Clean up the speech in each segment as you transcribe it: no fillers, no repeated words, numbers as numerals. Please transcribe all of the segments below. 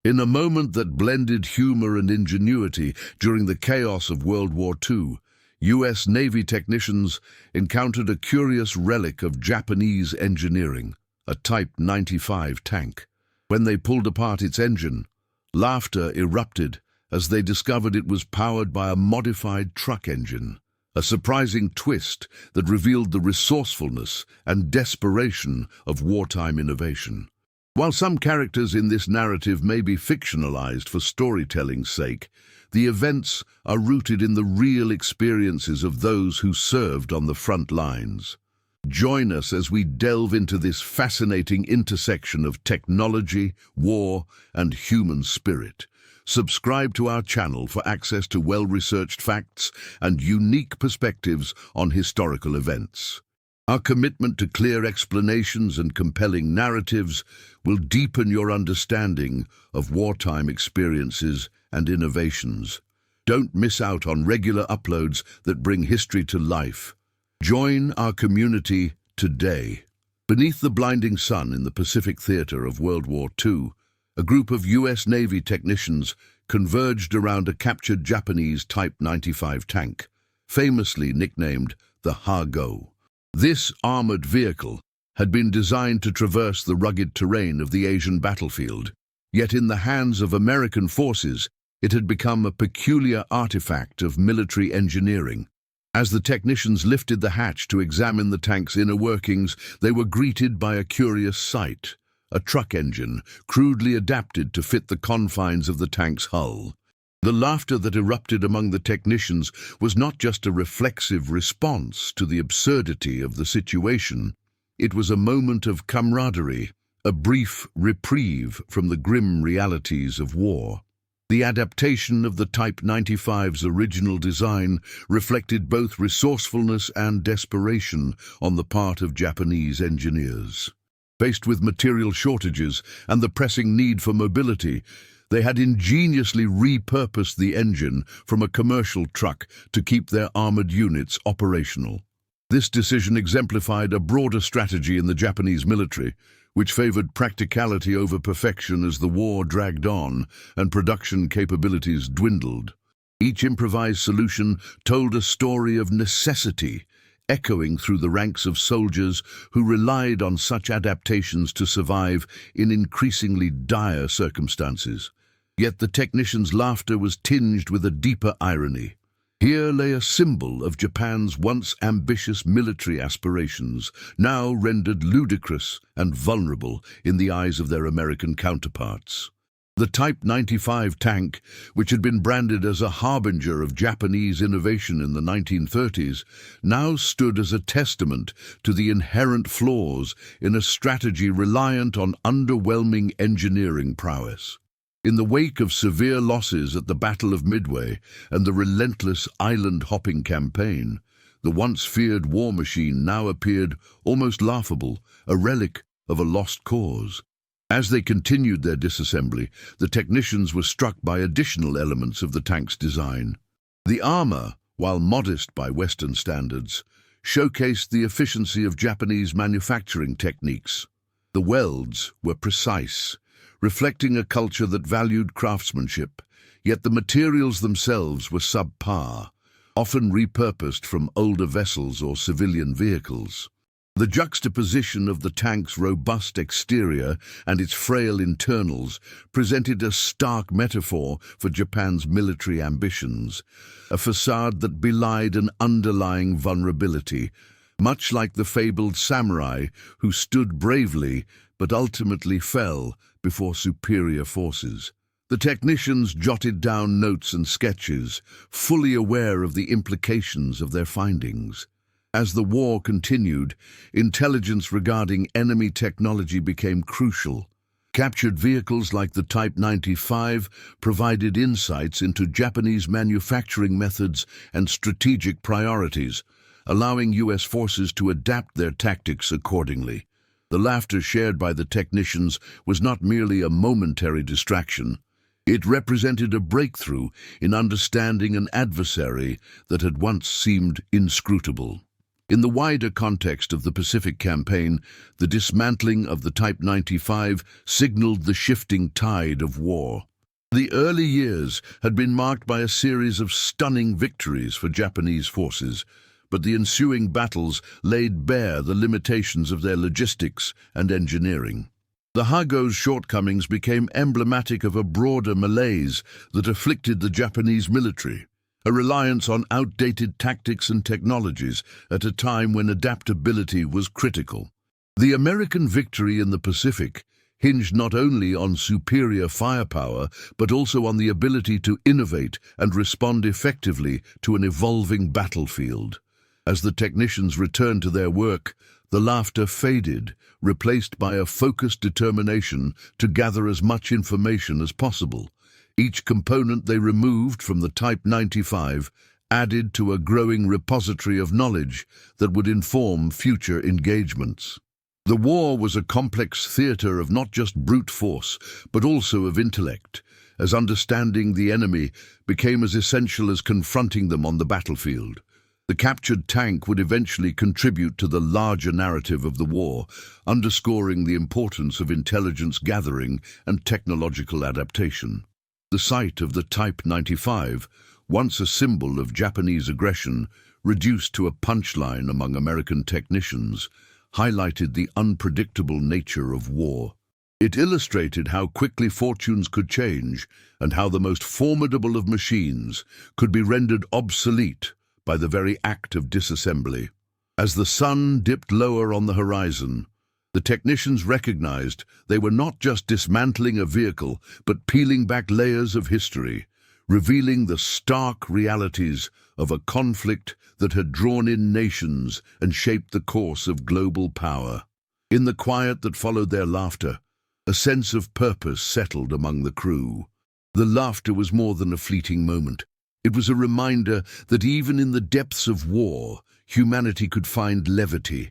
In a moment that blended humor and ingenuity during the chaos of World War II, U.S. Navy technicians encountered a curious relic of Japanese engineering, a Type 95 tank. When they pulled apart its engine, laughter erupted as they discovered it was powered by a modified truck engine, a surprising twist that revealed the resourcefulness and desperation of wartime innovation. While some characters in this narrative may be fictionalized for storytelling's sake, the events are rooted in the real experiences of those who served on the front lines. Join us as we delve into this fascinating intersection of technology, war, and human spirit. Subscribe to our channel for access to well-researched facts and unique perspectives on historical events. Our commitment to clear explanations and compelling narratives will deepen your understanding of wartime experiences and innovations. Don't miss out on regular uploads that bring history to life. Join our community today. Beneath the blinding sun in the Pacific theater of World War II, a group of U.S. Navy technicians converged around a captured Japanese Type 95 tank, famously nicknamed the Ha-Go. This armored vehicle had been designed to traverse the rugged terrain of the Asian battlefield, yet in the hands of American forces, it had become a peculiar artifact of military engineering. As the technicians lifted the hatch to examine the tank's inner workings, they were greeted by a curious sight: a truck engine, crudely adapted to fit the confines of the tank's hull. The laughter that erupted among the technicians was not just a reflexive response to the absurdity of the situation. It was a moment of camaraderie, a brief reprieve from the grim realities of war. The adaptation of the Type 95's original design reflected both resourcefulness and desperation on the part of Japanese engineers. Faced with material shortages and the pressing need for mobility, they had ingeniously repurposed the engine from a commercial truck to keep their armored units operational. This decision exemplified a broader strategy in the Japanese military, which favored practicality over perfection as the war dragged on and production capabilities dwindled. Each improvised solution told a story of necessity, echoing through the ranks of soldiers who relied on such adaptations to survive in increasingly dire circumstances. Yet the technicians' laughter was tinged with a deeper irony. Here lay a symbol of Japan's once ambitious military aspirations, now rendered ludicrous and vulnerable in the eyes of their American counterparts. The Type 95 tank, which had been branded as a harbinger of Japanese innovation in the 1930s, now stood as a testament to the inherent flaws in a strategy reliant on underwhelming engineering prowess. In the wake of severe losses at the Battle of Midway and the relentless island-hopping campaign, the once-feared war machine now appeared almost laughable, a relic of a lost cause. As they continued their disassembly, the technicians were struck by additional elements of the tank's design. The armor, while modest by Western standards, showcased the efficiency of Japanese manufacturing techniques. The welds were precise, reflecting a culture that valued craftsmanship, yet the materials themselves were subpar, often repurposed from older vessels or civilian vehicles. The juxtaposition of the tank's robust exterior and its frail internals presented a stark metaphor for Japan's military ambitions, a facade that belied an underlying vulnerability, much like the fabled samurai who stood bravely but ultimately fell before superior forces. The technicians jotted down notes and sketches, fully aware of the implications of their findings. As the war continued, intelligence regarding enemy technology became crucial. Captured vehicles like the Type 95 provided insights into Japanese manufacturing methods and strategic priorities, allowing U.S. forces to adapt their tactics accordingly. The laughter shared by the technicians was not merely a momentary distraction. It represented a breakthrough in understanding an adversary that had once seemed inscrutable. In the wider context of the Pacific Campaign, the dismantling of the Type 95 signaled the shifting tide of war. The early years had been marked by a series of stunning victories for Japanese forces, but the ensuing battles laid bare the limitations of their logistics and engineering. The Hago's shortcomings became emblematic of a broader malaise that afflicted the Japanese military, a reliance on outdated tactics and technologies at a time when adaptability was critical. The American victory in the Pacific hinged not only on superior firepower, but also on the ability to innovate and respond effectively to an evolving battlefield. As the technicians returned to their work, the laughter faded, replaced by a focused determination to gather as much information as possible. Each component they removed from the Type 95 added to a growing repository of knowledge that would inform future engagements. The war was a complex theater of not just brute force, but also of intellect, as understanding the enemy became as essential as confronting them on the battlefield. The captured tank would eventually contribute to the larger narrative of the war, underscoring the importance of intelligence gathering and technological adaptation. The sight of the Type 95, once a symbol of Japanese aggression, reduced to a punchline among American technicians, highlighted the unpredictable nature of war. It illustrated how quickly fortunes could change and how the most formidable of machines could be rendered obsolete by the very act of disassembly. As the sun dipped lower on the horizon, the technicians recognized they were not just dismantling a vehicle, but peeling back layers of history, revealing the stark realities of a conflict that had drawn in nations and shaped the course of global power. In the quiet that followed their laughter, a sense of purpose settled among the crew. The laughter was more than a fleeting moment. It was a reminder that even in the depths of war, humanity could find levity.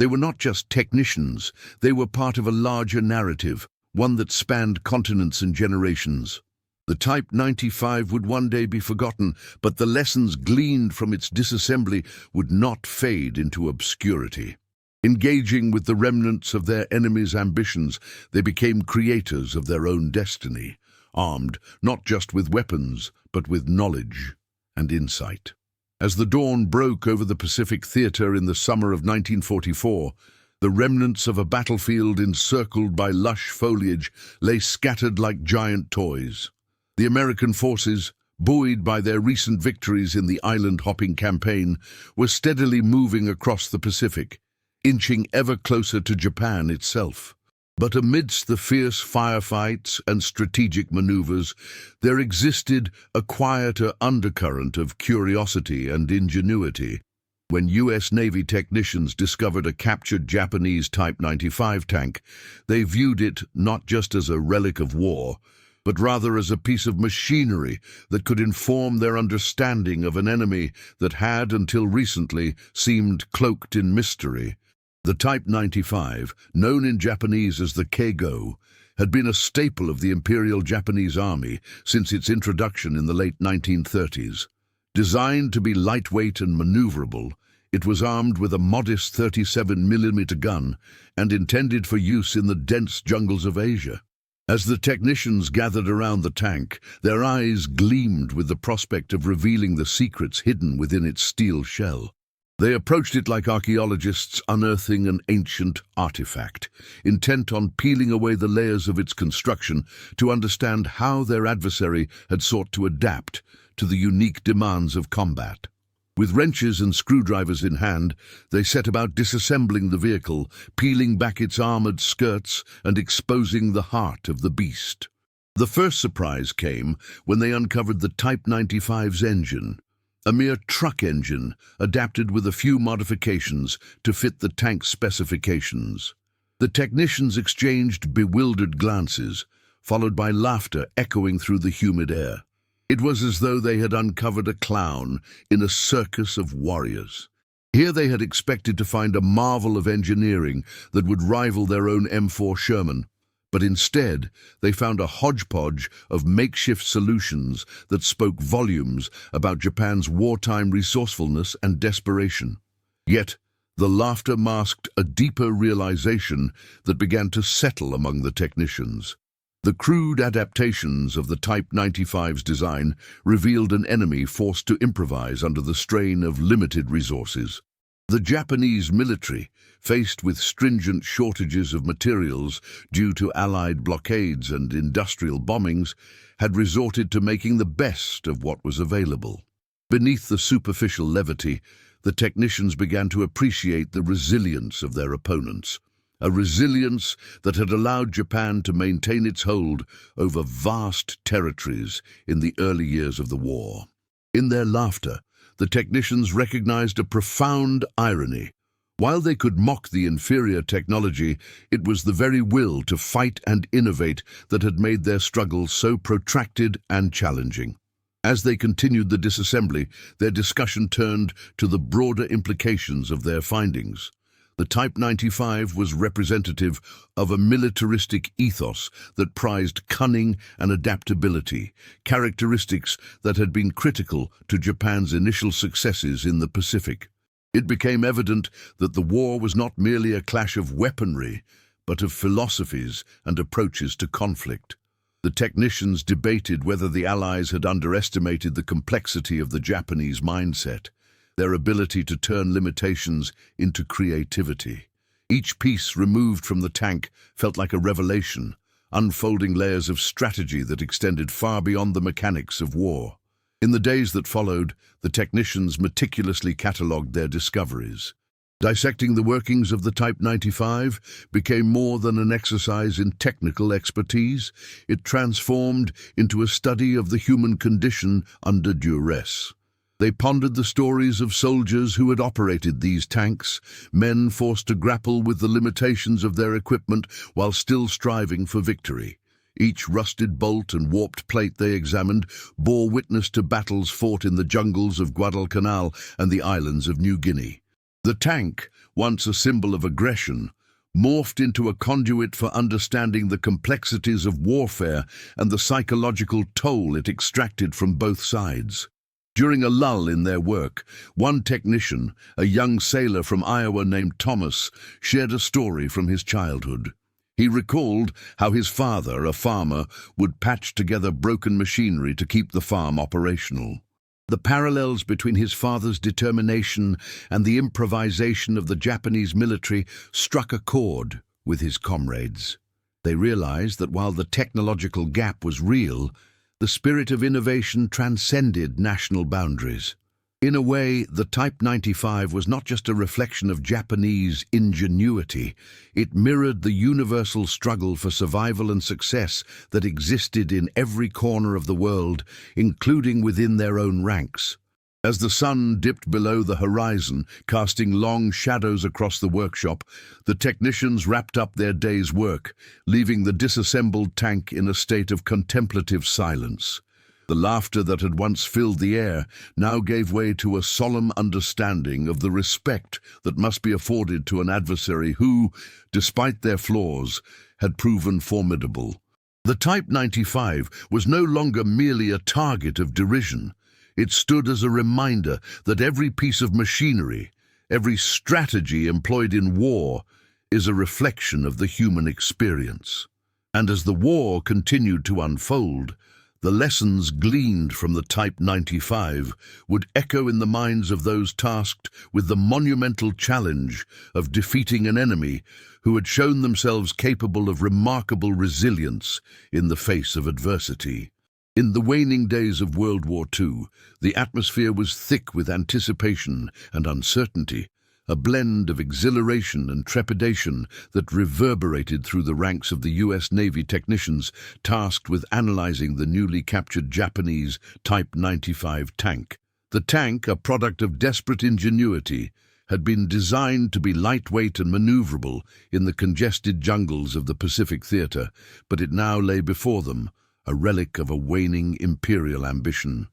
They were not just technicians, they were part of a larger narrative, one that spanned continents and generations. The Type 95 would one day be forgotten, but the lessons gleaned from its disassembly would not fade into obscurity. Engaging with the remnants of their enemies' ambitions, they became creators of their own destiny, armed not just with weapons, but with knowledge and insight. As the dawn broke over the Pacific theater in the summer of 1944, the remnants of a battlefield encircled by lush foliage lay scattered like giant toys. The American forces, buoyed by their recent victories in the island-hopping campaign, were steadily moving across the Pacific, inching ever closer to Japan itself. But amidst the fierce firefights and strategic maneuvers, there existed a quieter undercurrent of curiosity and ingenuity. When U.S. Navy technicians discovered a captured Japanese Type 95 tank, they viewed it not just as a relic of war, but rather as a piece of machinery that could inform their understanding of an enemy that had, until recently, seemed cloaked in mystery. The Type 95, known in Japanese as the Keigo, had been a staple of the Imperial Japanese Army since its introduction in the late 1930s. Designed to be lightweight and maneuverable, it was armed with a modest 37mm gun and intended for use in the dense jungles of Asia. As the technicians gathered around the tank, their eyes gleamed with the prospect of revealing the secrets hidden within its steel shell. They approached it like archaeologists unearthing an ancient artifact, intent on peeling away the layers of its construction to understand how their adversary had sought to adapt to the unique demands of combat. With wrenches and screwdrivers in hand, they set about disassembling the vehicle, peeling back its armored skirts and exposing the heart of the beast. The first surprise came when they uncovered the Type 95's engine, a mere truck engine adapted with a few modifications to fit the tank's specifications. The technicians exchanged bewildered glances, followed by laughter echoing through the humid air. It was as though they had uncovered a clown in a circus of warriors. Here they had expected to find a marvel of engineering that would rival their own M4 Sherman, but instead they found a hodgepodge of makeshift solutions that spoke volumes about Japan's wartime resourcefulness and desperation. Yet, The laughter masked a deeper realization that began to settle among the technicians. The crude adaptations of the Type 95's design revealed an enemy forced to improvise under the strain of limited resources. The Japanese military, faced with stringent shortages of materials due to Allied blockades and industrial bombings, had resorted to making the best of what was available. Beneath the superficial levity, the technicians began to appreciate the resilience of their opponents, a resilience that had allowed Japan to maintain its hold over vast territories in the early years of the war. In their laughter, the technicians recognized a profound irony. While they could mock the inferior technology, it was the very will to fight and innovate that had made their struggle so protracted and challenging. As they continued the disassembly, their discussion turned to the broader implications of their findings. The Type 95 was representative of a militaristic ethos that prized cunning and adaptability, characteristics that had been critical to Japan's initial successes in the Pacific. It became evident that the war was not merely a clash of weaponry, but of philosophies and approaches to conflict. The technicians debated whether the Allies had underestimated the complexity of the Japanese mindset, their ability to turn limitations into creativity. Each piece removed from the tank felt like a revelation, unfolding layers of strategy that extended far beyond the mechanics of war. In the days that followed, the technicians meticulously catalogued their discoveries. Dissecting the workings of the Type 95 became more than an exercise in technical expertise. It transformed into a study of the human condition under duress. They pondered the stories of soldiers who had operated these tanks, men forced to grapple with the limitations of their equipment while still striving for victory. Each rusted bolt and warped plate they examined bore witness to battles fought in the jungles of Guadalcanal and the islands of New Guinea. The tank, once a symbol of aggression, morphed into a conduit for understanding the complexities of warfare and the psychological toll it extracted from both sides. During a lull in their work, one technician, a young sailor from Iowa named Thomas, shared a story from his childhood. He recalled how his father, a farmer, would patch together broken machinery to keep the farm operational. The parallels between his father's determination and the improvisation of the Japanese military struck a chord with his comrades. They realized that while the technological gap was real, the spirit of innovation transcended national boundaries. In a way, the Type 95 was not just a reflection of Japanese ingenuity. It mirrored the universal struggle for survival and success that existed in every corner of the world, including within their own ranks. As the sun dipped below the horizon, casting long shadows across the workshop, the technicians wrapped up their day's work, leaving the disassembled tank in a state of contemplative silence. The laughter that had once filled the air now gave way to a solemn understanding of the respect that must be afforded to an adversary who, despite their flaws, had proven formidable. The Type 95 was no longer merely a target of derision. It stood as a reminder that every piece of machinery, every strategy employed in war, is a reflection of the human experience. And as the war continued to unfold, the lessons gleaned from the Type 95 would echo in the minds of those tasked with the monumental challenge of defeating an enemy who had shown themselves capable of remarkable resilience in the face of adversity. In the waning days of World War II, the atmosphere was thick with anticipation and uncertainty, a blend of exhilaration and trepidation that reverberated through the ranks of the U.S. Navy technicians tasked with analyzing the newly captured Japanese Type 95 tank. The tank, a product of desperate ingenuity, had been designed to be lightweight and maneuverable in the congested jungles of the Pacific Theater, but it now lay before them, a relic of a waning imperial ambition.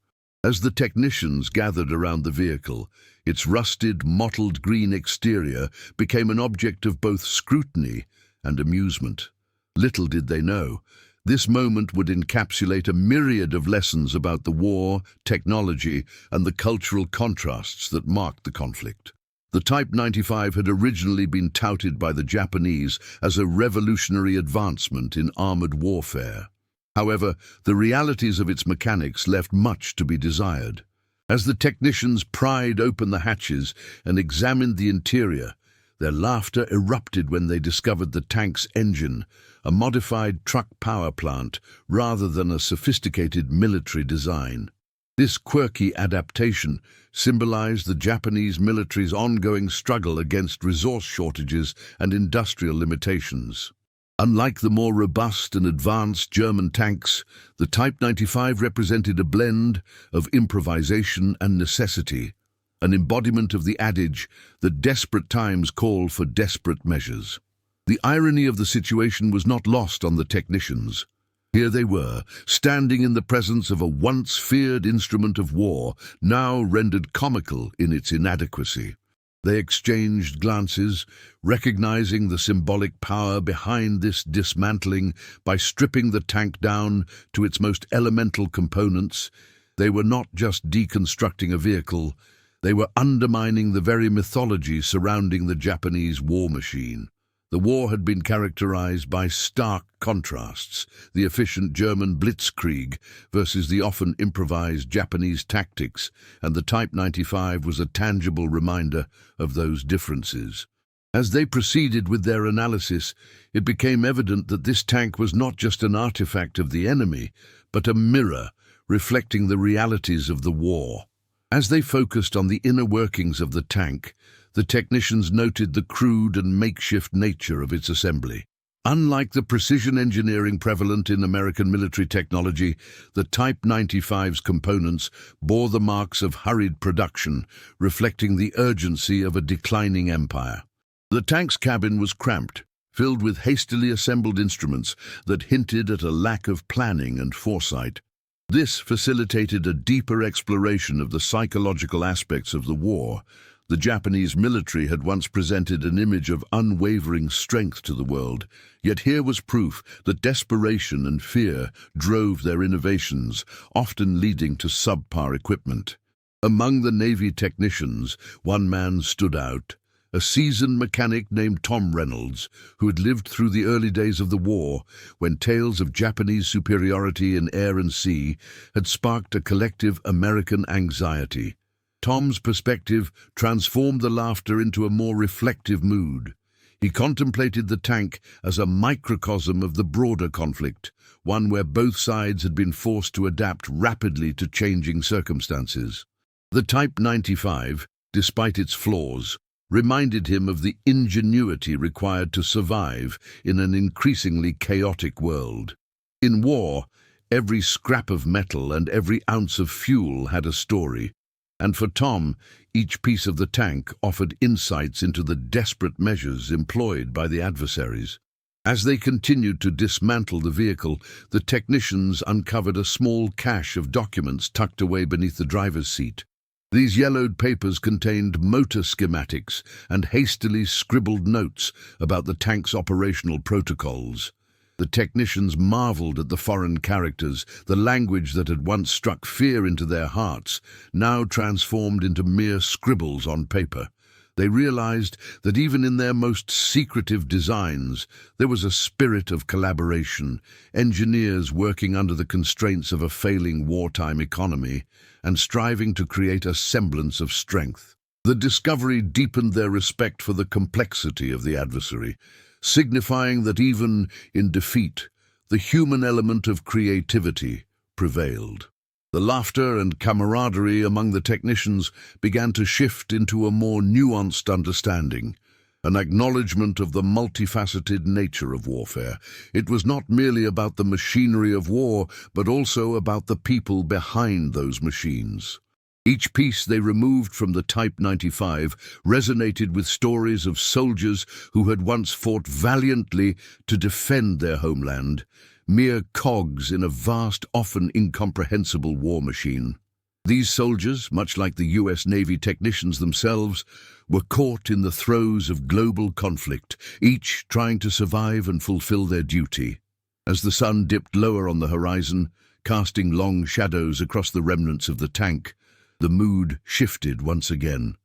As the technicians gathered around the vehicle, its rusted, mottled green exterior became an object of both scrutiny and amusement. Little did they know, this moment would encapsulate a myriad of lessons about the war, technology, and the cultural contrasts that marked the conflict. The Type 95 had originally been touted by the Japanese as a revolutionary advancement in armored warfare. However, the realities of its mechanics left much to be desired. As the technicians pried open the hatches and examined the interior, their laughter erupted when they discovered the tank's engine, a modified truck power plant rather than a sophisticated military design. This quirky adaptation symbolized the Japanese military's ongoing struggle against resource shortages and industrial limitations. Unlike the more robust and advanced German tanks, the Type 95 represented a blend of improvisation and necessity, an embodiment of the adage that desperate times call for desperate measures. The irony of the situation was not lost on the technicians. Here they were, standing in the presence of a once feared instrument of war, now rendered comical in its inadequacy. They exchanged glances, recognizing the symbolic power behind this dismantling. By stripping the tank down to its most elemental components, they were not just deconstructing a vehicle, they were undermining the very mythology surrounding the Japanese war machine. The war had been characterized by stark contrasts, the efficient German blitzkrieg versus the often improvised Japanese tactics, and the Type 95 was a tangible reminder of those differences. As they proceeded with their analysis, it became evident that this tank was not just an artifact of the enemy, but a mirror reflecting the realities of the war. As they focused on the inner workings of the tank, the technicians noted the crude and makeshift nature of its assembly. Unlike the precision engineering prevalent in American military technology, the Type 95's components bore the marks of hurried production, reflecting the urgency of a declining empire. The tank's cabin was cramped, filled with hastily assembled instruments that hinted at a lack of planning and foresight. This facilitated a deeper exploration of the psychological aspects of the war. The Japanese military had once presented an image of unwavering strength to the world, yet here was proof that desperation and fear drove their innovations, often leading to subpar equipment. Among the Navy technicians, one man stood out, a seasoned mechanic named Tom Reynolds, who had lived through the early days of the war, when tales of Japanese superiority in air and sea had sparked a collective American anxiety. Tom's perspective transformed the laughter into a more reflective mood. He contemplated the tank as a microcosm of the broader conflict, one where both sides had been forced to adapt rapidly to changing circumstances. The Type 95, despite its flaws, reminded him of the ingenuity required to survive in an increasingly chaotic world. In war, every scrap of metal and every ounce of fuel had a story, and for Tom, each piece of the tank offered insights into the desperate measures employed by the adversaries. As they continued to dismantle the vehicle, the technicians uncovered a small cache of documents tucked away beneath the driver's seat. These yellowed papers contained motor schematics and hastily scribbled notes about the tank's operational protocols. The technicians marveled at the foreign characters, the language that had once struck fear into their hearts, now transformed into mere scribbles on paper. They realized that even in their most secretive designs, there was a spirit of collaboration, engineers working under the constraints of a failing wartime economy and striving to create a semblance of strength. The discovery deepened their respect for the complexity of the adversary, signifying that even in defeat, the human element of creativity prevailed. The laughter and camaraderie among the technicians began to shift into a more nuanced understanding, an acknowledgement of the multifaceted nature of warfare. It was not merely about the machinery of war, but also about the people behind those machines. Each piece they removed from the Type 95 resonated with stories of soldiers who had once fought valiantly to defend their homeland, mere cogs in a vast, often incomprehensible war machine. These soldiers, much like the US Navy technicians themselves, were caught in the throes of global conflict, each trying to survive and fulfill their duty. As the sun dipped lower on the horizon, casting long shadows across the remnants of the tank, the mood shifted once again.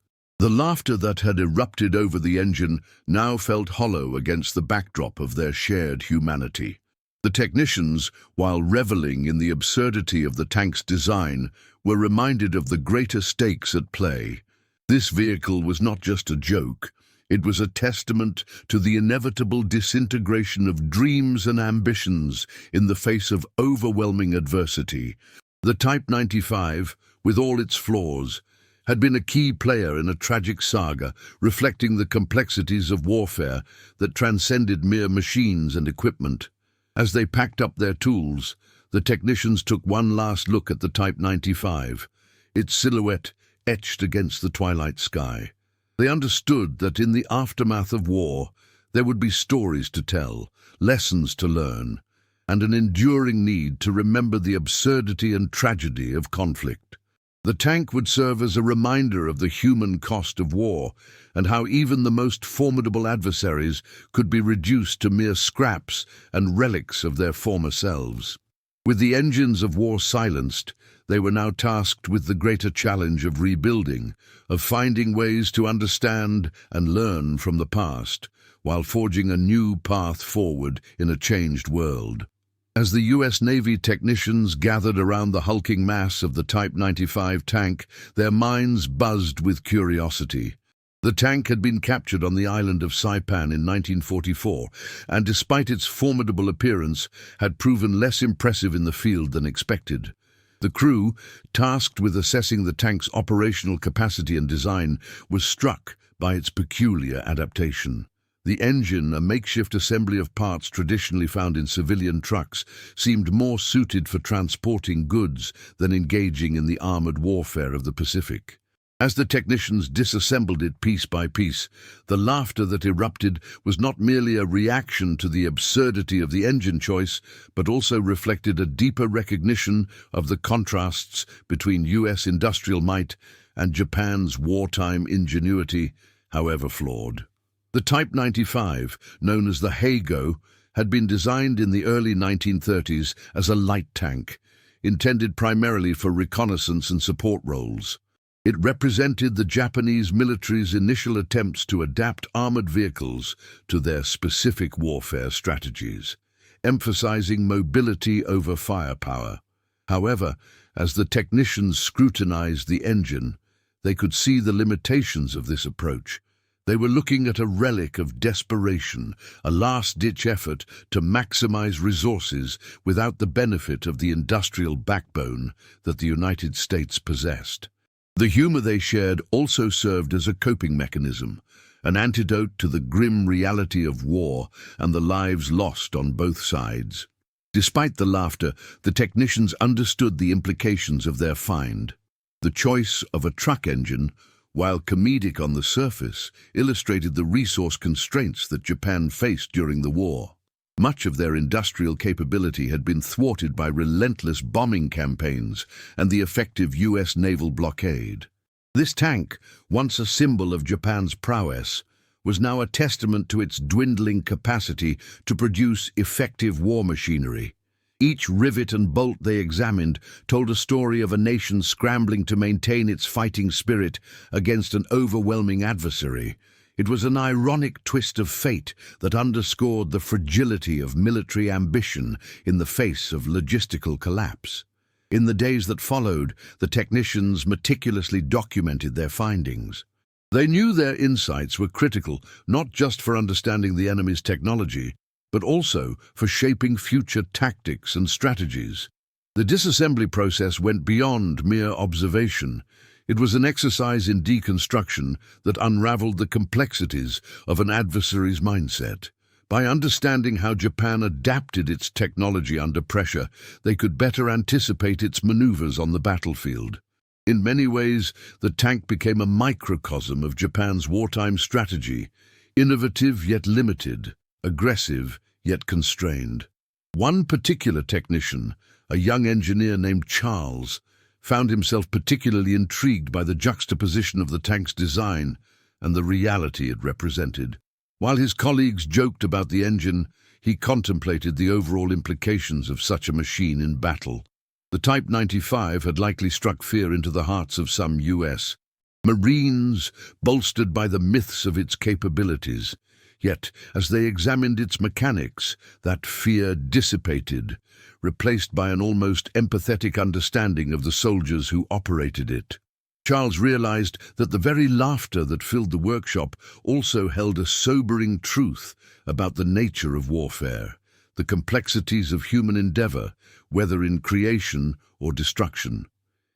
The laughter that had erupted over the engine now felt hollow against the backdrop of their shared humanity. The technicians, while reveling in the absurdity of the tank's design, were reminded of the greater stakes at play. This vehicle was not just a joke. It was a testament to the inevitable disintegration of dreams and ambitions in the face of overwhelming adversity. The Type 95, with all its flaws, had been a key player in a tragic saga reflecting the complexities of warfare that transcended mere machines and equipment. As they packed up their tools, the technicians took one last look at the Type 95, its silhouette etched against the twilight sky. They understood that in the aftermath of war, there would be stories to tell, lessons to learn, and an enduring need to remember the absurdity and tragedy of conflict. The tank would serve as a reminder of the human cost of war and how even the most formidable adversaries could be reduced to mere scraps and relics of their former selves. With the engines of war silenced, they were now tasked with the greater challenge of rebuilding, of finding ways to understand and learn from the past, while forging a new path forward in a changed world. As the U.S. Navy technicians gathered around the hulking mass of the Type 95 tank, their minds buzzed with curiosity. The tank had been captured on the island of Saipan in 1944, and despite its formidable appearance, had proven less impressive in the field than expected. The crew, tasked with assessing the tank's operational capacity and design, was struck by its peculiar adaptation. The engine, a makeshift assembly of parts traditionally found in civilian trucks, seemed more suited for transporting goods than engaging in the armored warfare of the Pacific. As the technicians disassembled it piece by piece, the laughter that erupted was not merely a reaction to the absurdity of the engine choice, but also reflected a deeper recognition of the contrasts between U.S. industrial might and Japan's wartime ingenuity, however flawed. The Type 95, known as the Heigo, had been designed in the early 1930s as a light tank, intended primarily for reconnaissance and support roles. It represented the Japanese military's initial attempts to adapt armored vehicles to their specific warfare strategies, emphasizing mobility over firepower. However, as the technicians scrutinized the engine, they could see the limitations of this approach. They were looking at a relic of desperation, a last-ditch effort to maximize resources without the benefit of the industrial backbone that the United States possessed. The humor they shared also served as a coping mechanism, an antidote to the grim reality of war and the lives lost on both sides. Despite the laughter, the technicians understood the implications of their find. The choice of a truck engine, while comedic on the surface, illustrated the resource constraints that Japan faced during the war. Much of their industrial capability had been thwarted by relentless bombing campaigns and the effective U.S. naval blockade. This tank, once a symbol of Japan's prowess, was now a testament to its dwindling capacity to produce effective war machinery. Each rivet and bolt they examined told a story of a nation scrambling to maintain its fighting spirit against an overwhelming adversary. It was an ironic twist of fate that underscored the fragility of military ambition in the face of logistical collapse. In the days that followed, the technicians meticulously documented their findings. They knew their insights were critical not just for understanding the enemy's technology, but also for shaping future tactics and strategies. The disassembly process went beyond mere observation. It was an exercise in deconstruction that unraveled the complexities of an adversary's mindset. By understanding how Japan adapted its technology under pressure, they could better anticipate its maneuvers on the battlefield. In many ways, the tank became a microcosm of Japan's wartime strategy, innovative yet limited, aggressive yet constrained. One particular technician, a young engineer named Charles, found himself particularly intrigued by the juxtaposition of the tank's design and the reality it represented. While his colleagues joked about the engine, he contemplated the overall implications of such a machine in battle. The Type 95 had likely struck fear into the hearts of some U.S. Marines, bolstered by the myths of its capabilities. Yet, as they examined its mechanics, that fear dissipated, replaced by an almost empathetic understanding of the soldiers who operated it. Charles realized that the very laughter that filled the workshop also held a sobering truth about the nature of warfare, the complexities of human endeavor, whether in creation or destruction.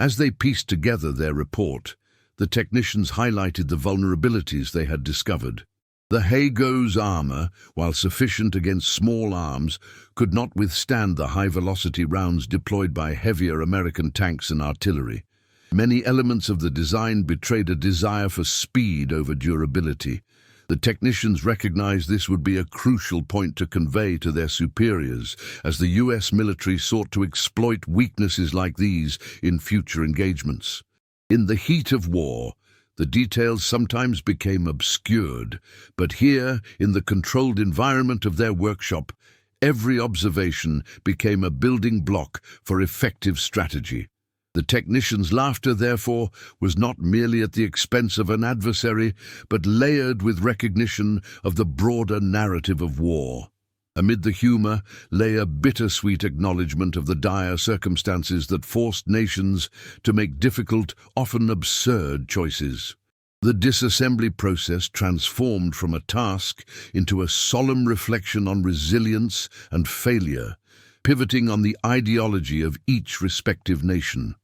As they pieced together their report, the technicians highlighted the vulnerabilities they had discovered. The Hago's armor, while sufficient against small arms, could not withstand the high-velocity rounds deployed by heavier American tanks and artillery. Many elements of the design betrayed a desire for speed over durability. The technicians recognized this would be a crucial point to convey to their superiors as the U.S. military sought to exploit weaknesses like these in future engagements. In the heat of war, the details sometimes became obscured, but here, in the controlled environment of their workshop, every observation became a building block for effective strategy. The technicians' laughter, therefore, was not merely at the expense of an adversary, but layered with recognition of the broader narrative of war. Amid the humor lay a bittersweet acknowledgement of the dire circumstances that forced nations to make difficult, often absurd choices. The disassembly process transformed from a task into a solemn reflection on resilience and failure, pivoting on the ideology of each respective nation.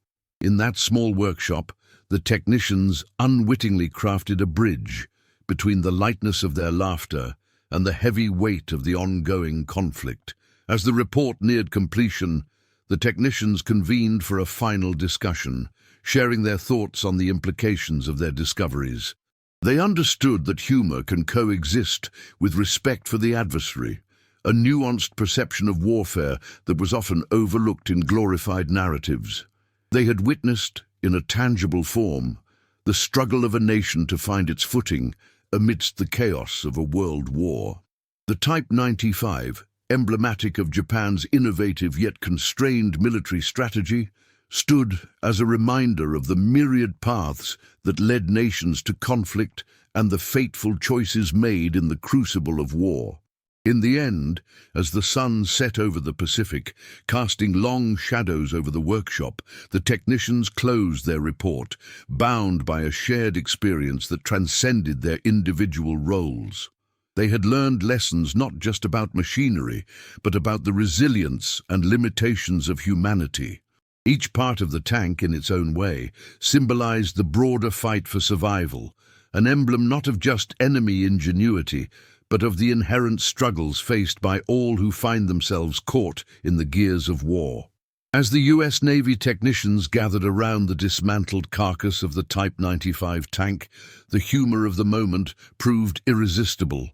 In that small workshop, the technicians unwittingly crafted a bridge between the lightness of their laughter and the heavy weight of the ongoing conflict. As the report neared completion, the technicians convened for a final discussion, sharing their thoughts on the implications of their discoveries. They understood that humor can coexist with respect for the adversary, a nuanced perception of warfare that was often overlooked in glorified narratives. They had witnessed, in a tangible form, the struggle of a nation to find its footing amidst the chaos of a world war. The Type 95, emblematic of Japan's innovative yet constrained military strategy, stood as a reminder of the myriad paths that led nations to conflict and the fateful choices made in the crucible of war. In the end, as the sun set over the Pacific, casting long shadows over the workshop, the technicians closed their report, bound by a shared experience that transcended their individual roles. They had learned lessons not just about machinery, but about the resilience and limitations of humanity. Each part of the tank, in its own way, symbolized the broader fight for survival, an emblem not of just enemy ingenuity, but of the inherent struggles faced by all who find themselves caught in the gears of war. As the U.S. Navy technicians gathered around the dismantled carcass of the Type 95 tank, the humor of the moment proved irresistible.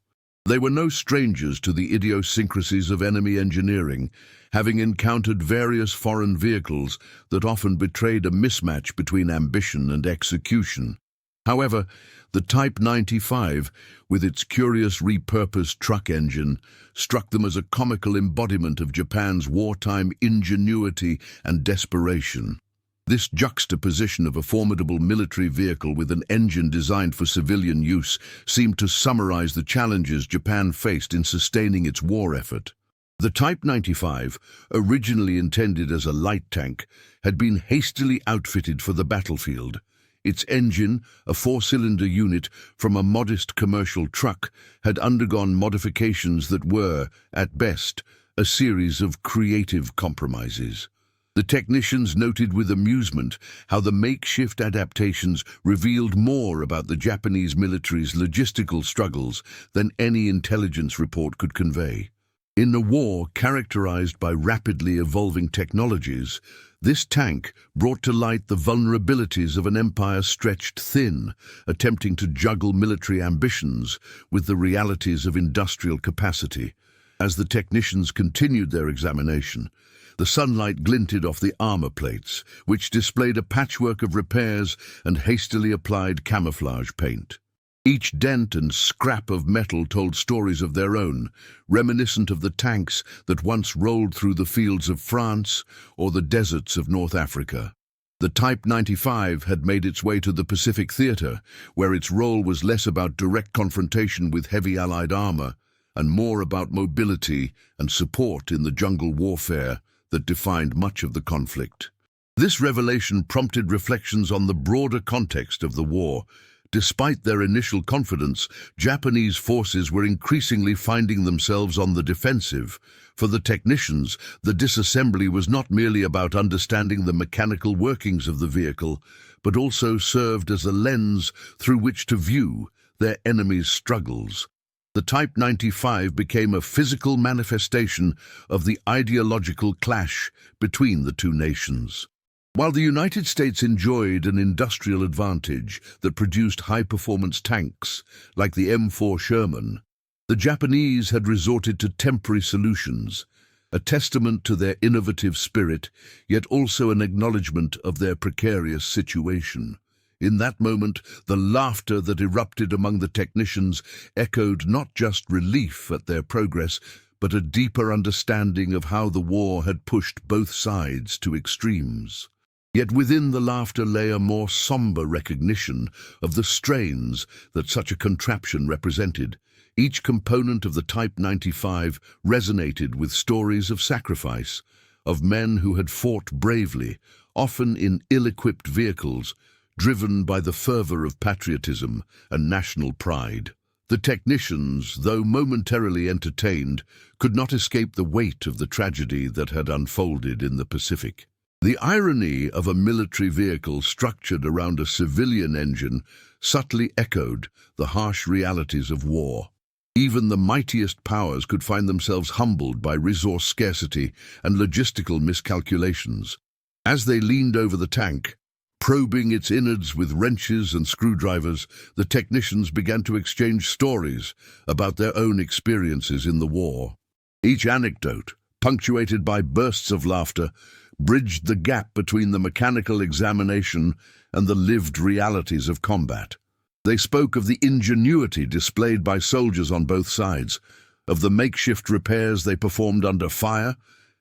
They were no strangers to the idiosyncrasies of enemy engineering, having encountered various foreign vehicles that often betrayed a mismatch between ambition and execution. However, the Type 95, with its curious repurposed truck engine, struck them as a comical embodiment of Japan's wartime ingenuity and desperation. This juxtaposition of a formidable military vehicle with an engine designed for civilian use seemed to summarize the challenges Japan faced in sustaining its war effort. The Type 95, originally intended as a light tank, had been hastily outfitted for the battlefield. Its engine, a four-cylinder unit from a modest commercial truck, had undergone modifications that were, at best, a series of creative compromises. The technicians noted with amusement how the makeshift adaptations revealed more about the Japanese military's logistical struggles than any intelligence report could convey. In a war characterized by rapidly evolving technologies, this tank brought to light the vulnerabilities of an empire stretched thin, attempting to juggle military ambitions with the realities of industrial capacity. As the technicians continued their examination, the sunlight glinted off the armor plates, which displayed a patchwork of repairs and hastily applied camouflage paint. Each dent and scrap of metal told stories of their own, reminiscent of the tanks that once rolled through the fields of France or the deserts of North Africa. The Type 95 had made its way to the Pacific Theater, where its role was less about direct confrontation with heavy Allied armor and more about mobility and support in the jungle warfare that defined much of the conflict. This revelation prompted reflections on the broader context of the war. Despite their initial confidence, Japanese forces were increasingly finding themselves on the defensive. For the technicians, the disassembly was not merely about understanding the mechanical workings of the vehicle, but also served as a lens through which to view their enemy's struggles. The Type 95 became a physical manifestation of the ideological clash between the two nations. While the United States enjoyed an industrial advantage that produced high-performance tanks like the M4 Sherman, the Japanese had resorted to temporary solutions, a testament to their innovative spirit, yet also an acknowledgement of their precarious situation. In that moment, the laughter that erupted among the technicians echoed not just relief at their progress, but a deeper understanding of how the war had pushed both sides to extremes. Yet within the laughter lay a more somber recognition of the strains that such a contraption represented. Each component of the Type 95 resonated with stories of sacrifice, of men who had fought bravely, often in ill-equipped vehicles, driven by the fervor of patriotism and national pride. The technicians, though momentarily entertained, could not escape the weight of the tragedy that had unfolded in the Pacific. The irony of a military vehicle structured around a civilian engine subtly echoed the harsh realities of war. Even the mightiest powers could find themselves humbled by resource scarcity and logistical miscalculations. As they leaned over the tank, probing its innards with wrenches and screwdrivers, the technicians began to exchange stories about their own experiences in the war. Each anecdote, punctuated by bursts of laughter, bridged the gap between the mechanical examination and the lived realities of combat. They spoke of the ingenuity displayed by soldiers on both sides, of the makeshift repairs they performed under fire,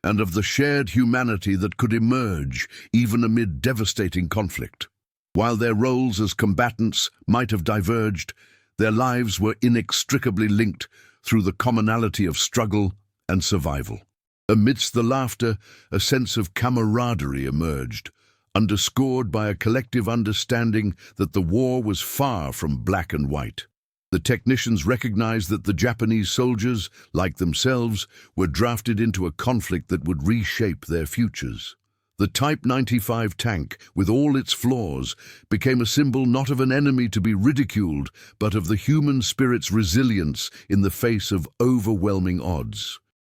and of the shared humanity that could emerge even amid devastating conflict. While their roles as combatants might have diverged, their lives were inextricably linked through the commonality of struggle and survival. Amidst the laughter, a sense of camaraderie emerged, underscored by a collective understanding that the war was far from black and white. The technicians recognized that the Japanese soldiers, like themselves, were drafted into a conflict that would reshape their futures. The Type 95 tank, with all its flaws, became a symbol not of an enemy to be ridiculed, but of the human spirit's resilience in the face of overwhelming odds.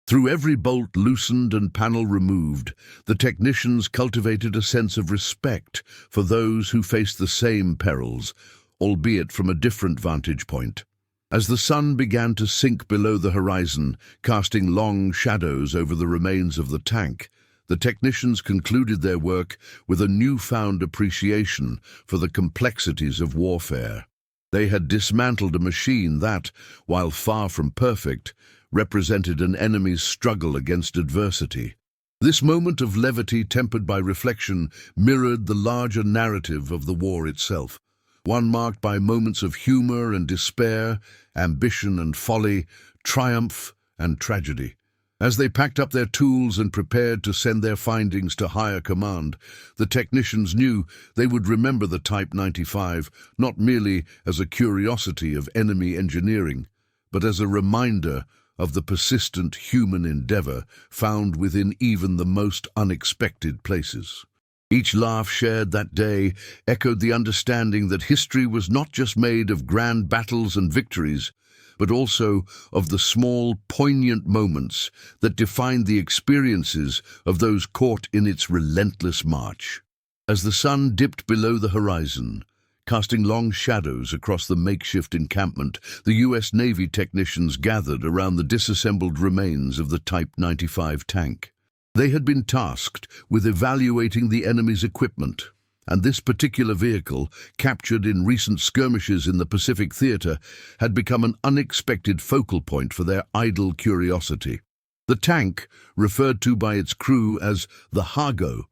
Through every bolt loosened and panel removed, the technicians cultivated a sense of respect for those who faced the same perils, albeit from a different vantage point. As the sun began to sink below the horizon, casting long shadows over the remains of the tank, the technicians concluded their work with a newfound appreciation for the complexities of warfare. They had dismantled a machine that, while far from perfect, represented an enemy's struggle against adversity. This moment of levity, tempered by reflection, mirrored the larger narrative of the war itself, one marked by moments of humor and despair, ambition and folly, triumph and tragedy. As they packed up their tools and prepared to send their findings to higher command, the technicians knew they would remember the Type 95 not merely as a curiosity of enemy engineering, but as a reminder of the persistent human endeavor found within even the most unexpected places. Each laugh shared that day echoed the understanding that history was not just made of grand battles and victories, but also of the small, poignant moments that defined the experiences of those caught in its relentless march. As the sun dipped below the horizon, casting long shadows across the makeshift encampment, the U.S. Navy technicians gathered around the disassembled remains of the Type 95 tank. They had been tasked with evaluating the enemy's equipment, and this particular vehicle, captured in recent skirmishes in the Pacific Theater, had become an unexpected focal point for their idle curiosity. The tank, referred to by its crew as the Hago,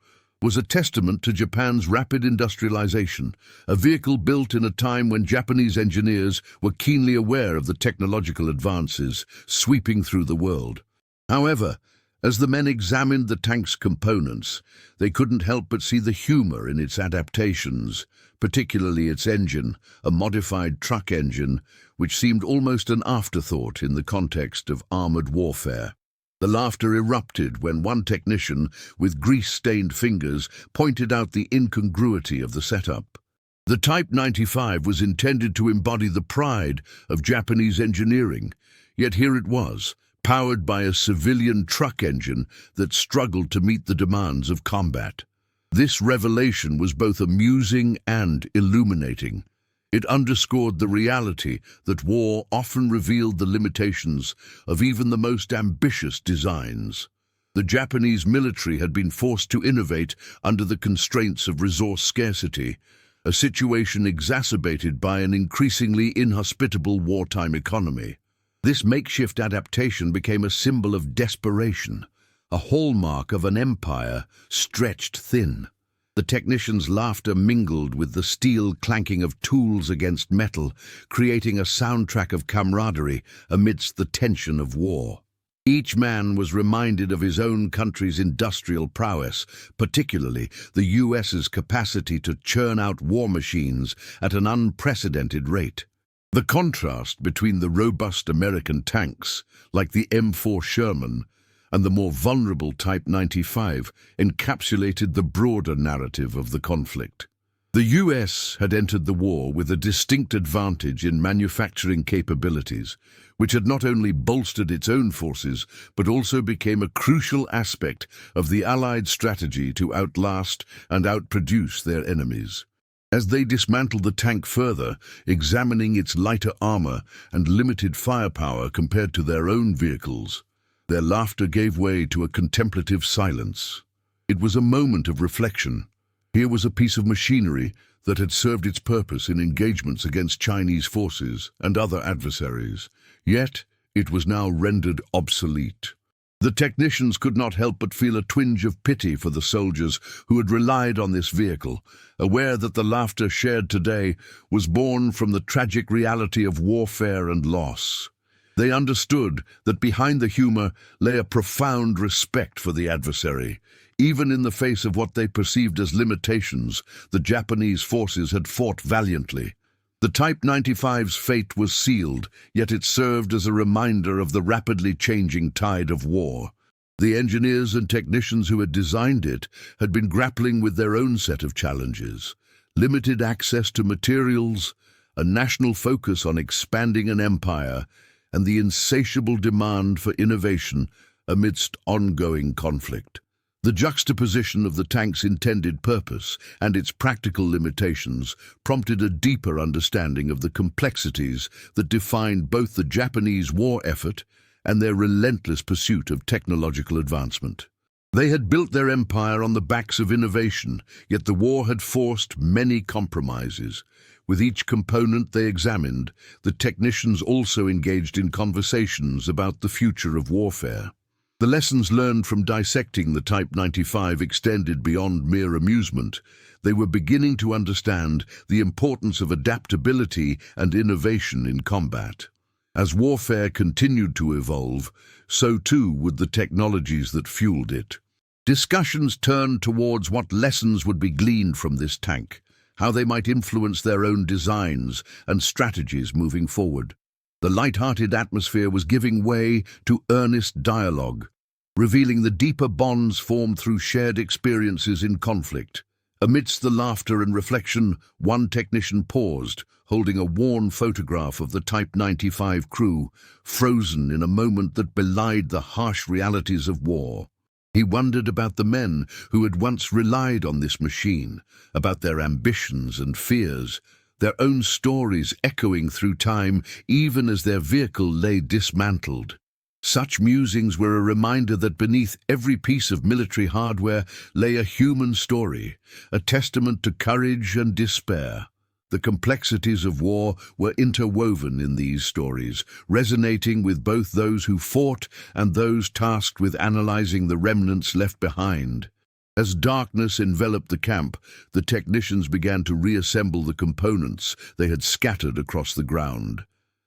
was a testament to Japan's rapid industrialization, a vehicle built in a time when Japanese engineers were keenly aware of the technological advances sweeping through the world. However, as the men examined the tank's components, they couldn't help but see the humor in its adaptations, particularly its engine, a modified truck engine, which seemed almost an afterthought in the context of armored warfare. The laughter erupted when one technician, with grease-stained fingers, pointed out the incongruity of the setup. The Type 95 was intended to embody the pride of Japanese engineering, yet here it was, powered by a civilian truck engine that struggled to meet the demands of combat. This revelation was both amusing and illuminating. It underscored the reality that war often revealed the limitations of even the most ambitious designs. The Japanese military had been forced to innovate under the constraints of resource scarcity, a situation exacerbated by an increasingly inhospitable wartime economy. This makeshift adaptation became a symbol of desperation, a hallmark of an empire stretched thin. The technicians' laughter mingled with the steel clanking of tools against metal, creating a soundtrack of camaraderie amidst the tension of war. Each man was reminded of his own country's industrial prowess, particularly the US's capacity to churn out war machines at an unprecedented rate. The contrast between the robust American tanks, like the M4 Sherman, and the more vulnerable Type 95 encapsulated the broader narrative of the conflict. The US had entered the war with a distinct advantage in manufacturing capabilities, which had not only bolstered its own forces, but also became a crucial aspect of the Allied strategy to outlast and outproduce their enemies. As they dismantled the tank further, examining its lighter armor and limited firepower compared to their own vehicles, their laughter gave way to a contemplative silence. It was a moment of reflection. Here was a piece of machinery that had served its purpose in engagements against Chinese forces and other adversaries, yet it was now rendered obsolete. The technicians could not help but feel a twinge of pity for the soldiers who had relied on this vehicle, aware that the laughter shared today was born from the tragic reality of warfare and loss. They understood that behind the humor lay a profound respect for the adversary. Even in the face of what they perceived as limitations, the Japanese forces had fought valiantly. The Type 95's fate was sealed, yet it served as a reminder of the rapidly changing tide of war. The engineers and technicians who had designed it had been grappling with their own set of challenges: limited access to materials, a national focus on expanding an empire, and the insatiable demand for innovation amidst ongoing conflict. The juxtaposition of the tank's intended purpose and its practical limitations prompted a deeper understanding of the complexities that defined both the Japanese war effort and their relentless pursuit of technological advancement. They had built their empire on the backs of innovation, yet the war had forced many compromises. With each component they examined, the technicians also engaged in conversations about the future of warfare. The lessons learned from dissecting the Type 95 extended beyond mere amusement. They were beginning to understand the importance of adaptability and innovation in combat. As warfare continued to evolve, so too would the technologies that fueled it. Discussions turned towards what lessons would be gleaned from this tank, how they might influence their own designs and strategies moving forward. The light-hearted atmosphere was giving way to earnest dialogue, revealing the deeper bonds formed through shared experiences in conflict. Amidst the laughter and reflection, one technician paused, holding a worn photograph of the Type 95 crew, frozen in a moment that belied the harsh realities of war. He wondered about the men who had once relied on this machine, about their ambitions and fears, their own stories echoing through time even as their vehicle lay dismantled. Such musings were a reminder that beneath every piece of military hardware lay a human story, a testament to courage and despair. The complexities of war were interwoven in these stories, resonating with both those who fought and those tasked with analyzing the remnants left behind. As darkness enveloped the camp, the technicians began to reassemble the components they had scattered across the ground.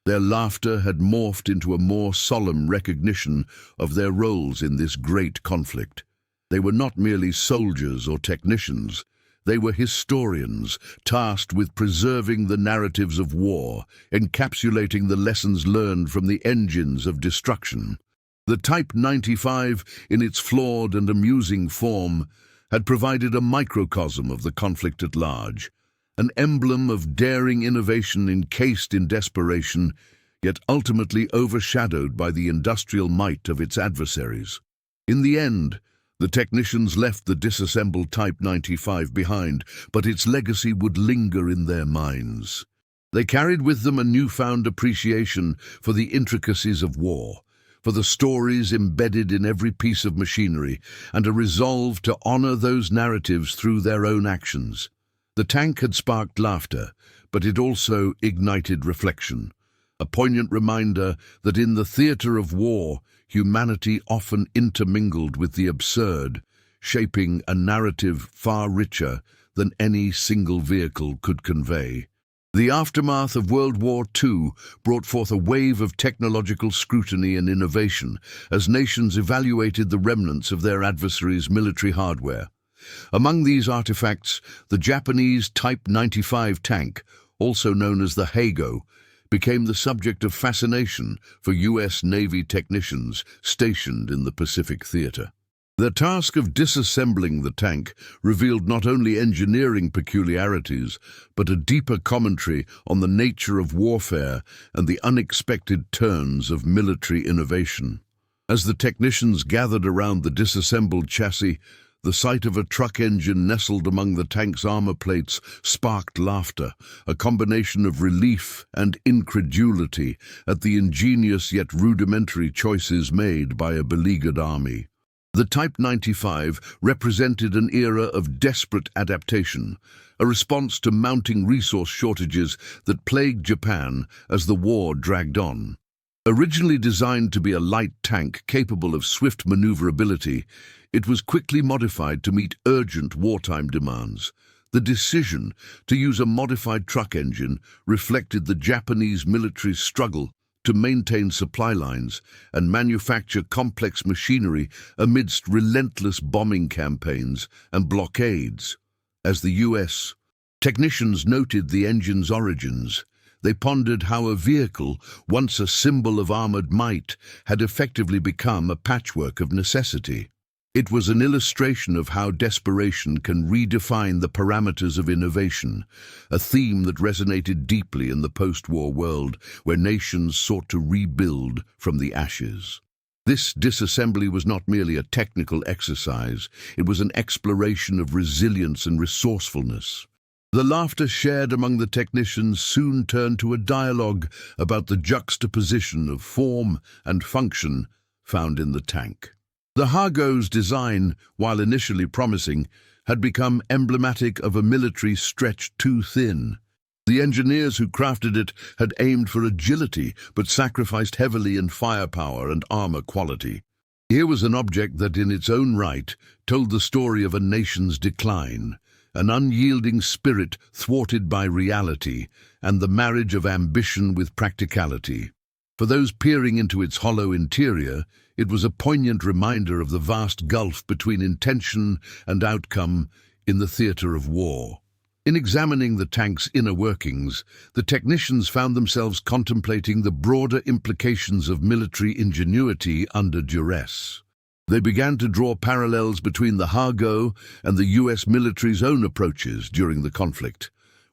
Their laughter had morphed into a more solemn recognition of their roles in this great conflict. They were not merely soldiers or technicians. They were historians, tasked with preserving the narratives of war, encapsulating the lessons learned from the engines of destruction. The Type 95, in its flawed and amusing form, had provided a microcosm of the conflict at large, an emblem of daring innovation encased in desperation, yet ultimately overshadowed by the industrial might of its adversaries. In the end, the technicians left the disassembled Type 95 behind, but its legacy would linger in their minds. They carried with them a newfound appreciation for the intricacies of war, for the stories embedded in every piece of machinery, and a resolve to honor those narratives through their own actions. The tank had sparked laughter, but it also ignited reflection, a poignant reminder that in the theater of war, humanity often intermingled with the absurd, shaping a narrative far richer than any single vehicle could convey. The aftermath of World War II brought forth a wave of technological scrutiny and innovation as nations evaluated the remnants of their adversaries' military hardware. Among these artifacts, the Japanese Type 95 tank, also known as the Hago, became the subject of fascination for U.S. Navy technicians stationed in the Pacific Theater. The task of disassembling the tank revealed not only engineering peculiarities, but a deeper commentary on the nature of warfare and the unexpected turns of military innovation. As the technicians gathered around the disassembled chassis, the sight of a truck engine nestled among the tank's armor plates sparked laughter, a combination of relief and incredulity at the ingenious yet rudimentary choices made by a beleaguered army. The Type 95 represented an era of desperate adaptation, a response to mounting resource shortages that plagued Japan as the war dragged on. Originally designed to be a light tank capable of swift maneuverability, it was quickly modified to meet urgent wartime demands. The decision to use a modified truck engine reflected the Japanese military's struggle to maintain supply lines and manufacture complex machinery amidst relentless bombing campaigns and blockades. As the U.S. technicians noted the engine's origins, they pondered how a vehicle, once a symbol of armored might, had effectively become a patchwork of necessity. It was an illustration of how desperation can redefine the parameters of innovation, a theme that resonated deeply in the post-war world where nations sought to rebuild from the ashes. This disassembly was not merely a technical exercise, it was an exploration of resilience and resourcefulness. The laughter shared among the technicians soon turned to a dialogue about the juxtaposition of form and function found in the tank. The Hago's design, while initially promising, had become emblematic of a military stretched too thin. The engineers who crafted it had aimed for agility, but sacrificed heavily in firepower and armor quality. Here was an object that in its own right told the story of a nation's decline, an unyielding spirit thwarted by reality, and the marriage of ambition with practicality. For those peering into its hollow interior, it was a poignant reminder of the vast gulf between intention and outcome in the theater of war. In examining the tank's inner workings, the technicians found themselves contemplating the broader implications of military ingenuity under duress. They began to draw parallels between the Hago and the U.S. military's own approaches during the conflict.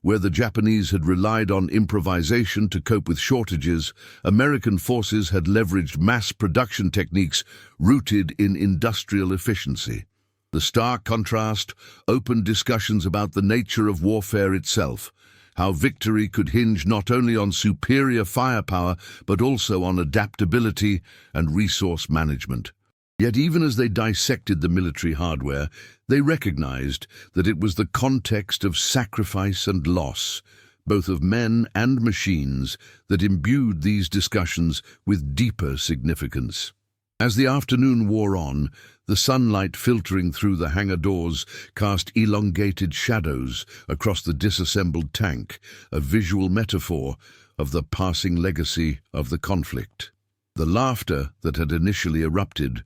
Where the Japanese had relied on improvisation to cope with shortages, American forces had leveraged mass production techniques rooted in industrial efficiency. The stark contrast opened discussions about the nature of warfare itself, how victory could hinge not only on superior firepower but also on adaptability and resource management. Yet even as they dissected the military hardware, they recognized that it was the context of sacrifice and loss, both of men and machines, that imbued these discussions with deeper significance. As the afternoon wore on, the sunlight filtering through the hangar doors cast elongated shadows across the disassembled tank, a visual metaphor of the passing legacy of the conflict. The laughter that had initially erupted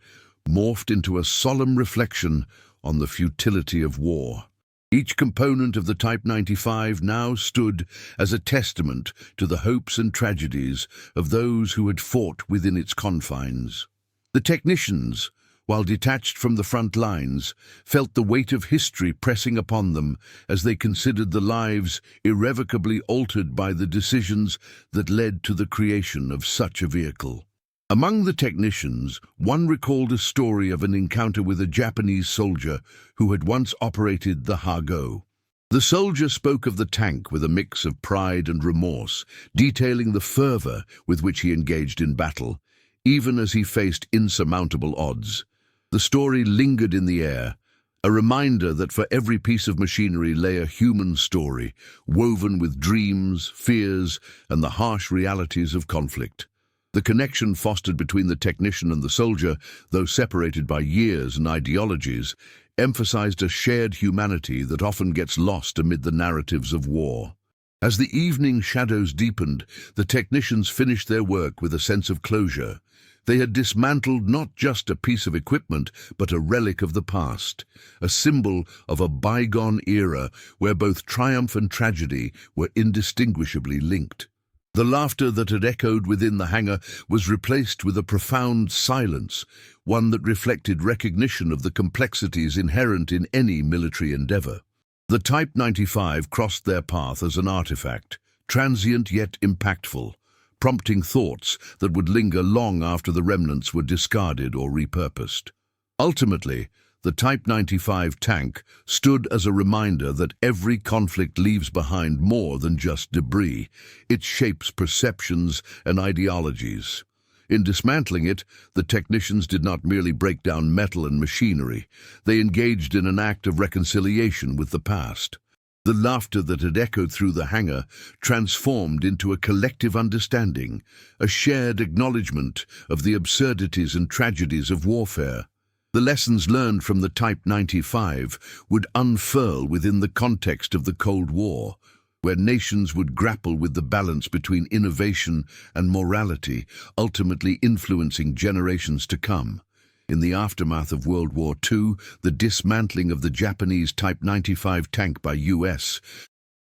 morphed into a solemn reflection on the futility of war. Each component of the Type 95 now stood as a testament to the hopes and tragedies of those who had fought within its confines. The technicians, while detached from the front lines, felt the weight of history pressing upon them as they considered the lives irrevocably altered by the decisions that led to the creation of such a vehicle. Among the technicians, one recalled a story of an encounter with a Japanese soldier who had once operated the Hago. The soldier spoke of the tank with a mix of pride and remorse, detailing the fervor with which he engaged in battle, even as he faced insurmountable odds. The story lingered in the air, a reminder that for every piece of machinery lay a human story, woven with dreams, fears, and the harsh realities of conflict. The connection fostered between the technician and the soldier, though separated by years and ideologies, emphasized a shared humanity that often gets lost amid the narratives of war. As the evening shadows deepened, the technicians finished their work with a sense of closure. They had dismantled not just a piece of equipment, but a relic of the past, a symbol of a bygone era where both triumph and tragedy were indistinguishably linked. The laughter that had echoed within the hangar was replaced with a profound silence, one that reflected recognition of the complexities inherent in any military endeavor. The Type 95 crossed their path as an artifact, transient yet impactful, prompting thoughts that would linger long after the remnants were discarded or repurposed. Ultimately, the Type 95 tank stood as a reminder that every conflict leaves behind more than just debris. It shapes perceptions and ideologies. In dismantling it, the technicians did not merely break down metal and machinery. They engaged in an act of reconciliation with the past. The laughter that had echoed through the hangar transformed into a collective understanding, a shared acknowledgement of the absurdities and tragedies of warfare. The lessons learned from the Type 95 would unfurl within the context of the Cold War, where nations would grapple with the balance between innovation and morality, ultimately influencing generations to come. In the aftermath of World War II, the dismantling of the Japanese Type 95 tank by U.S.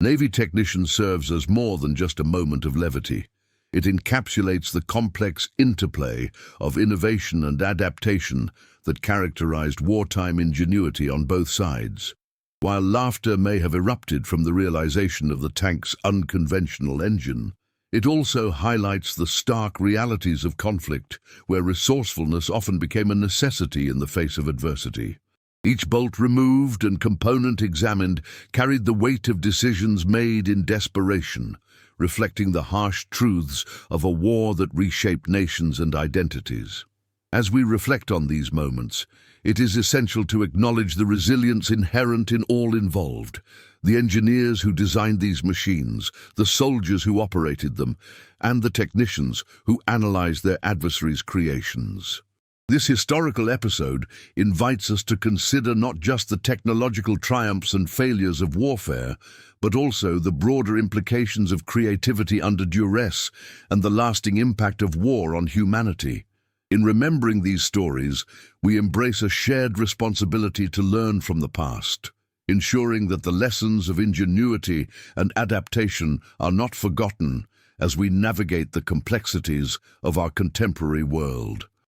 Navy technicians serves as more than just a moment of levity. It encapsulates the complex interplay of innovation and adaptation that characterized wartime ingenuity on both sides. While laughter may have erupted from the realization of the tank's unconventional engine, it also highlights the stark realities of conflict, where resourcefulness often became a necessity in the face of adversity. Each bolt removed and component examined carried the weight of decisions made in desperation, reflecting the harsh truths of a war that reshaped nations and identities. As we reflect on these moments, it is essential to acknowledge the resilience inherent in all involved: the engineers who designed these machines, the soldiers who operated them, and the technicians who analyzed their adversaries' creations. This historical episode invites us to consider not just the technological triumphs and failures of warfare, but also the broader implications of creativity under duress and the lasting impact of war on humanity. In remembering these stories, we embrace a shared responsibility to learn from the past, ensuring that the lessons of ingenuity and adaptation are not forgotten as we navigate the complexities of our contemporary world.